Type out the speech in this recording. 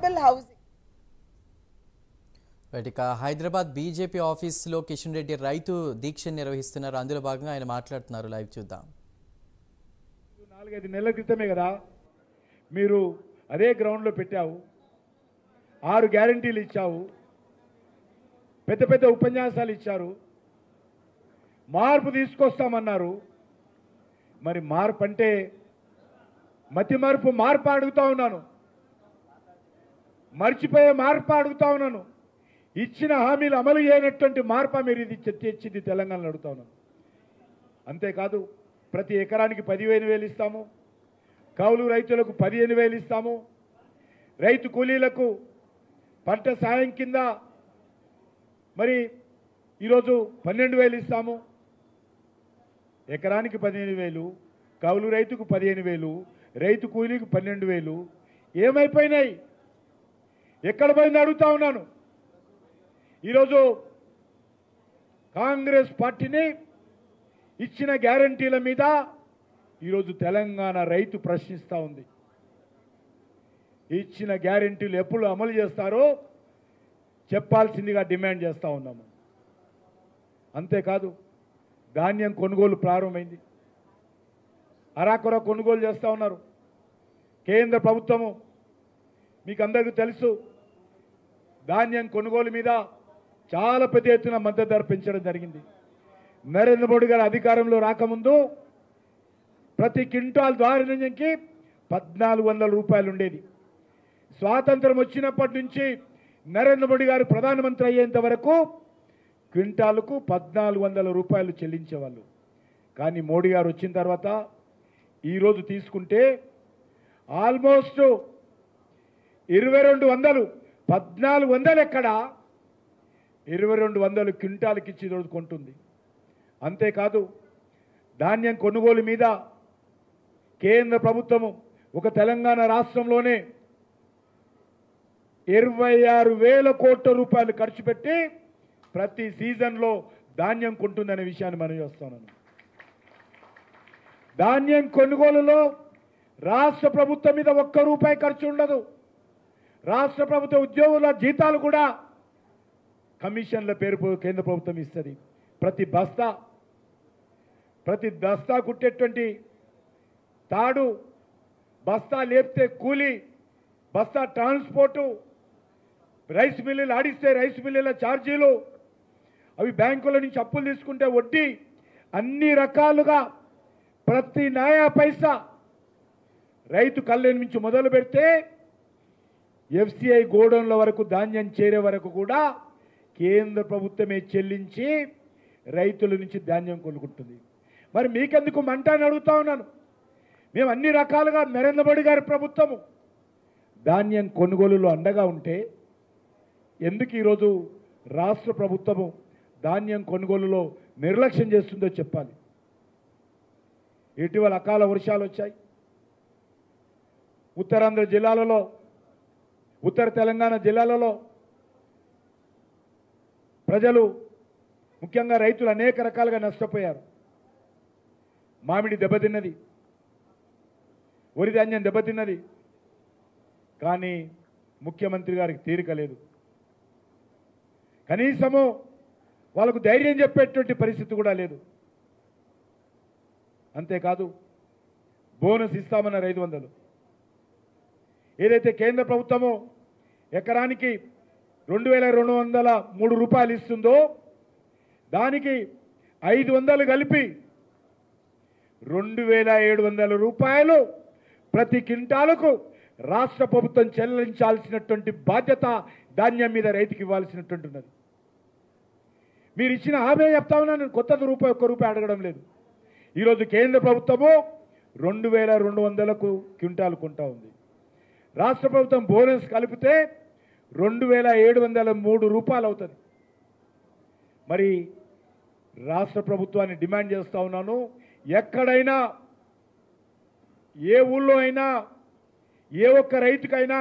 affordable housing. ఇక Hyderabad BJP ఆఫీసులో కిషన్ రెడ్డి రైతు దీక్ష నిర్వహిస్తున్నారు. అందులో భాగంగా ఆయన మాట్లాడుతున్నారు. లైవ్ చూద్దాం. 4-5 నెలల క్రితమే కదా మీరు అదే గ్రౌండ్లో పెట్టావు, 6 గ్యారంటీలు ఇచ్చావు, పెద్ద పెద్ద ఉపన్యాసాలు ఇచ్చారు, మార్పు తీసుకొస్తామన్నారు. మరి మార్పు అంటే మతి మార్పు అడుగుతా ఉన్నాను, మర్చిపోయే మార్పు అడుగుతా ఉన్నాను. ఇచ్చిన హామీలు అమలు చేయనటువంటి మార్పు మీరు ఇది తెచ్చింది తెలంగాణలో అడుగుతా ఉన్నాను. అంతేకాదు ప్రతి ఎకరానికి 15,000 ఇస్తాము, కౌలు రైతులకు 15,000 ఇస్తాము, రైతు కూలీలకు పంట సాయం కింద మరి ఈరోజు 12,000 ఇస్తాము. ఎకరానికి 15,000, కౌలు రైతుకు 15,000, రైతు కూలీకి 12,000. ఏమైపోయినాయి? ఎక్కడ పోయింది అడుగుతా ఉన్నాను. ఈరోజు కాంగ్రెస్ పార్టీని ఇచ్చిన గ్యారంటీల మీద ఈరోజు తెలంగాణ రైతు ప్రశ్నిస్తూ ఉంది. ఇచ్చిన గ్యారంటీలు ఎప్పుడు అమలు చేస్తారో చెప్పాల్సిందిగా డిమాండ్ చేస్తూ ఉన్నాము. అంతేకాదు ధాన్యం కొనుగోలు ప్రారంభమైంది, అరాకొర కొనుగోలు చేస్తూ ఉన్నారు. కేంద్ర ప్రభుత్వము మీకు అందరికీ తెలుసు, ధాన్యం కొనుగోలు మీద చాలా పెద్ద ఎత్తున మద్దతు ధర పెంచడం జరిగింది. నరేంద్ర మోడీ గారు అధికారంలో రాకముందు ప్రతి క్వింటాల్ ధాన్యానికి 1,400 రూపాయలు ఉండేది. స్వాతంత్రం వచ్చినప్పటి నుంచి నరేంద్ర మోడీ గారు ప్రధానమంత్రి అయ్యేంత వరకు క్వింటాలకు 1,400 రూపాయలు చెల్లించేవాళ్ళు. కానీ మోడీ గారు వచ్చిన తర్వాత ఈరోజు తీసుకుంటే ఆల్మోస్ట్ 2,200, 1,400 ఎక్కడ 2,200 క్వింటాలకి ఇచ్చి ఈరోజు కొంటుంది. అంతేకాదు ధాన్యం కొనుగోలు మీద కేంద్ర ప్రభుత్వము ఒక తెలంగాణ రాష్ట్రంలోనే 26,000 కోట్ల రూపాయలు ఖర్చు పెట్టి ప్రతి సీజన్లో ధాన్యం కొంటుందనే విషయాన్ని మనం చేస్తున్నాను. ధాన్యం కొనుగోలులో రాష్ట్ర ప్రభుత్వం మీద ₹1 ఖర్చు ఉండదు. రాష్ట్ర ప్రభుత్వ ఉద్యోగుల జీతాలు కూడా కమిషన్ల పేరు కేంద్ర ప్రభుత్వం ఇస్తుంది. ప్రతి బస్తా కుట్టేటువంటి తాడు, బస్తా లేపితే కూలి, బస్తా ట్రాన్స్పోర్టు, రైస్ మిల్లులు ఆడిస్తే రైస్ మిల్లుల ఛార్జీలు, అవి బ్యాంకుల నుంచి అప్పులు తీసుకుంటే వడ్డీ, అన్ని రకాలుగా ప్రతి నయా పైసా రైతు కళ్ళ నుంచి మొదలు పెడితే ఎఫ్సిఐ గోడౌన్ల వరకు ధాన్యం చేరే వరకు కూడా కేంద్ర ప్రభుత్వమే చెల్లించి రైతుల నుంచి ధాన్యం కొనుక్కుంటుంది. మరి మీకెందుకు మంట అని అడుగుతా ఉన్నాను. మేము అన్ని రకాలుగా నరేంద్ర మోడీ గారి ప్రభుత్వము ధాన్యం కొనుగోలులో అండగా ఉంటే ఎందుకు ఈరోజు రాష్ట్ర ప్రభుత్వము ధాన్యం కొనుగోలులో నిర్లక్ష్యం చేస్తుందో చెప్పాలి. ఇటీవల అకాల వర్షాలు వచ్చాయి. ఉత్తరాంధ్ర జిల్లాలలో, ఉత్తర తెలంగాణ జిల్లాలలో ప్రజలు ముఖ్యంగా రైతులు అనేక రకాలుగా నష్టపోయారు. మామిడి దెబ్బతిన్నది, వరి ధాన్యం దెబ్బతిన్నది. కానీ ముఖ్యమంత్రి గారికి తీరిక లేదు. కనీసము వాళ్ళకు ధైర్యం చెప్పేటువంటి పరిస్థితి కూడా లేదు. అంతేకాదు బోనస్ ఇస్తామన్న 500, ఏదైతే కేంద్ర ప్రభుత్వము ఎకరానికి 2,203 రూపాయలు ఇస్తుందో దానికి 500 కలిపి 2,700 రూపాయలు ప్రతి క్వింటాలకు రాష్ట్ర ప్రభుత్వం చెల్లించాల్సినటువంటి బాధ్యత ధాన్యం మీద రైతుకి ఇవ్వాల్సినటువంటి ఉన్నది. మీరు ఇచ్చిన హామీ చెప్తా ఉన్నాను, కొత్తది ₹1 అడగడం లేదు. ఈరోజు కేంద్ర ప్రభుత్వము 2,200కు క్వింటాలు కొంటా ఉంది. రాష్ట్ర ప్రభుత్వం బోనస్ కలిపితే 2,703 రూపాయలు అవుతుంది. మరి రాష్ట్ర ప్రభుత్వాన్ని డిమాండ్ చేస్తా ఉన్నాను, ఎక్కడైనా ఏ ఊళ్ళో అయినా ఏ ఒక్క రైతుకైనా